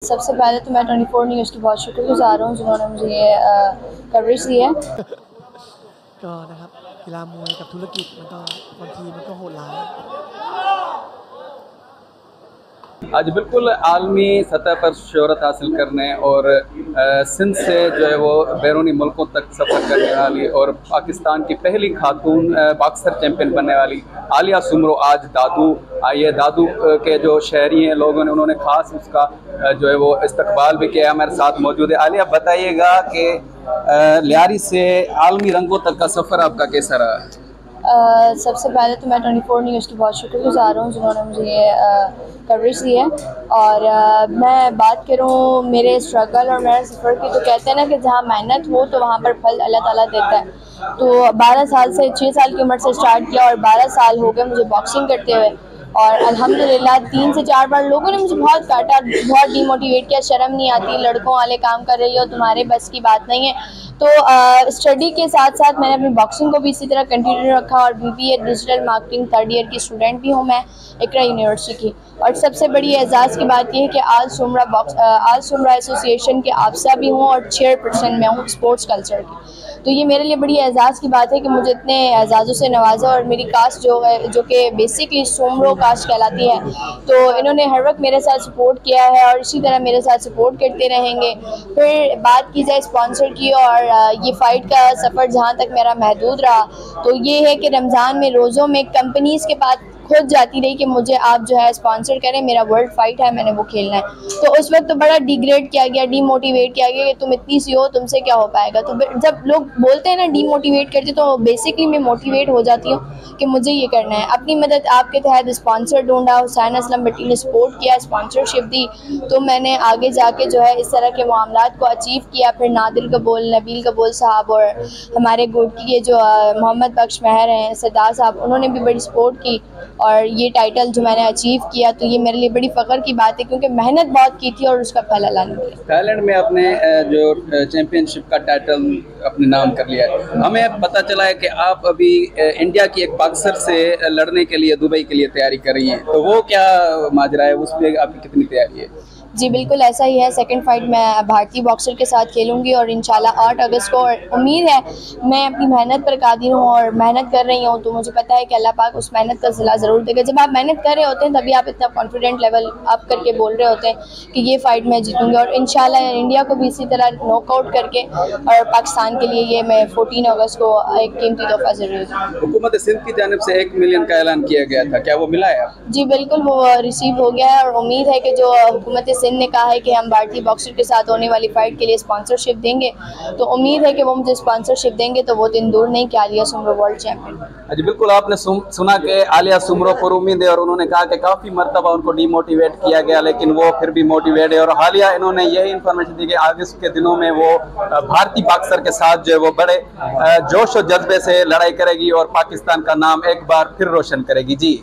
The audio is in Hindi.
सबसे पहले तो मैं 24 न्यूज़ की बहुत शुक्रगुजार हूँ जिन्होंने मुझे ये कवरेज दी है। ก็นะครับกีฬามวยกับธุรกิจมันก็บางทีมันก็โหดร้าย आज बिल्कुल आलमी सतह पर शोहरत हासिल करने और सिंध से जो है वो बैरूनी मुल्कों तक सफ़र करने वाली और पाकिस्तान की पहली खातून बॉक्सर चैम्पियन बनने वाली आलिया सुमरो आज दादू आई है। दादू के जो शहरी हैं लोगों ने उन्होंने ख़ास उसका जो है वो इस्तकबाल भी किया। हमारे साथ मौजूद है। आलिया, बताइएगा कि लियारी से आलमी रंगों तक का सफ़र आपका कैसा रहा? सबसे पहले तो मैं 24 न्यूज़ की बहुत शुक्रगुजार हूँ जिन्होंने मुझे ये कवरेज दी है। और मैं बात करूँ मेरे स्ट्रगल और मेरे सफ़र की, तो कहते हैं ना कि जहाँ मेहनत हो तो वहाँ पर फल अल्लाह ताला देता है। तो 12 साल से 6 साल की उम्र से स्टार्ट किया और 12 साल हो गए मुझे बॉक्सिंग करते हुए। और अल्हम्दुलिल्लाह 3 से 4 बार लोगों ने मुझे बहुत काटा, बहुत डीमोटिवेट किया। शर्म नहीं आती, लड़कों वाले काम कर रही हो, तुम्हारे बस की बात नहीं है। तो स्टडी के साथ साथ मैंने अपनी बॉक्सिंग को भी इसी तरह कंटिन्यू रखा और BBA digital marketing 3rd year की स्टूडेंट भी हूँ मैं इकरा यूनिवर्सिटी की। और सबसे बड़ी एजाज़ की बात यह है कि आल सुमरा एसोसिएशन के आफसा भी हूँ और चेयरपर्सन मैं हूँ स्पोर्ट्स कल्चर की। तो ये मेरे लिए बड़ी एजाज़ की बात है कि मुझे इतने एजाज़ों से नवाजा। और मेरी कास्ट जो है, जो कि बेसिकली सुमरो कास्ट कहलाती है, तो इन्होंने हर वक्त मेरे साथ सपोर्ट किया है और इसी तरह मेरे साथ सपोर्ट करते रहेंगे। फिर बात की जाए स्पॉन्सर की और ये फ़ाइट का सफ़र जहाँ तक मेरा महदूद रहा, तो ये है कि रमज़ान में रोज़ों में कंपनीज़ के पास खुद जाती रही कि मुझे आप जो है स्पॉन्सर करें, मेरा वर्ल्ड फाइट है, मैंने वो खेलना है। तो उस वक्त तो बड़ा डिग्रेड किया गया, डीमोटिवेट किया गया कि तुम इतनी सी हो, तुमसे क्या हो पाएगा। तो जब लोग बोलते हैं ना डीमोटिवेट करते, तो बेसिकली मैं मोटिवेट हो जाती हूँ कि मुझे ये करना है। अपनी मदद आपके तहत स्पॉन्सर ढूंढा, हुसैन असलम भट्टी ने सपोर्ट किया, स्पॉन्सरशिप दी, तो मैंने आगे जाके जो है इस तरह के मामलात को अचीव किया। फिर नादिल कबूल, नबील कबूल साहब और हमारे गुड़की के जो मोहम्मद बख्श महर हैं, सरदार साहब, उन्होंने भी बड़ी सपोर्ट की और ये टाइटल जो मैंने अचीव किया, तो ये मेरे लिए बड़ी फ़ख्र की बात है क्योंकि मेहनत बहुत की थी और उसका फल अल्लाह ने दिया। थाईलैंड में अपने जो चैंपियनशिप का टाइटल अपने नाम कर लिया है। हमें पता चला है कि आप अभी इंडिया की एक बॉक्सर से लड़ने के लिए दुबई के लिए तैयारी कर रही हैं, तो वो क्या माजरा है, उसमें आपकी कितनी तैयारी है? जी बिल्कुल ऐसा ही है। सेकंड फाइट मैं भारतीय बॉक्सर के साथ खेलूंगी और इंशाल्लाह 8 अगस्त को। और उम्मीद है, मैं अपनी मेहनत पर कादिर हूँ और मेहनत कर रही हूँ, तो मुझे पता है कि अल्लाह पाक उस मेहनत का सिला ज़रूर देगा। जब आप मेहनत कर रहे होते हैं तभी आप इतना कॉन्फिडेंट लेवल अप करके बोल रहे होते हैं कि ये फ़ाइट मैं जीतूँगी। और इंशाल्लाह इंडिया को भी इसी तरह नॉकआउट करके और पाकिस्तान के लिए ये मैं 14 अगस्त को एक कीमती तोहफा ज़रूर दूँ। हुकूमत सिंध की जानिब से 1 मिलियन का ऐलान किया गया था, क्या वो मिला है आप? जी बिल्कुल, वो रिसीव हो गया है और उम्मीद है कि जो हुकूमत सिंध ने कहा है कि हम भारतीय बॉक्सर के साथ होने वाली फ़ाइट के लिए स्पॉन्सरशिप देंगे, तो उम्मीद है कि वो मुझे स्पॉन्सरशिप देंगे तो वो दिन दूर नहीं कि आलिया सुमरो वर्ल्ड चैम्पियन। जी बिल्कुल, आपने सुना कि आलिया सुमरो पर उम्मीद है और उन्होंने कहा कि काफ़ी मरतबा उनको डीमोटिवेट किया गया, लेकिन वो फिर भी मोटिवेट है। और हालिया इन्होंने यही इन्फॉर्मेशन दी कि आगे के दिनों में वो भारतीय बॉक्सर के साथ जो है वो बड़े जोश और जज्बे से लड़ाई करेगी और पाकिस्तान का नाम एक बार फिर रोशन करेगी। जी।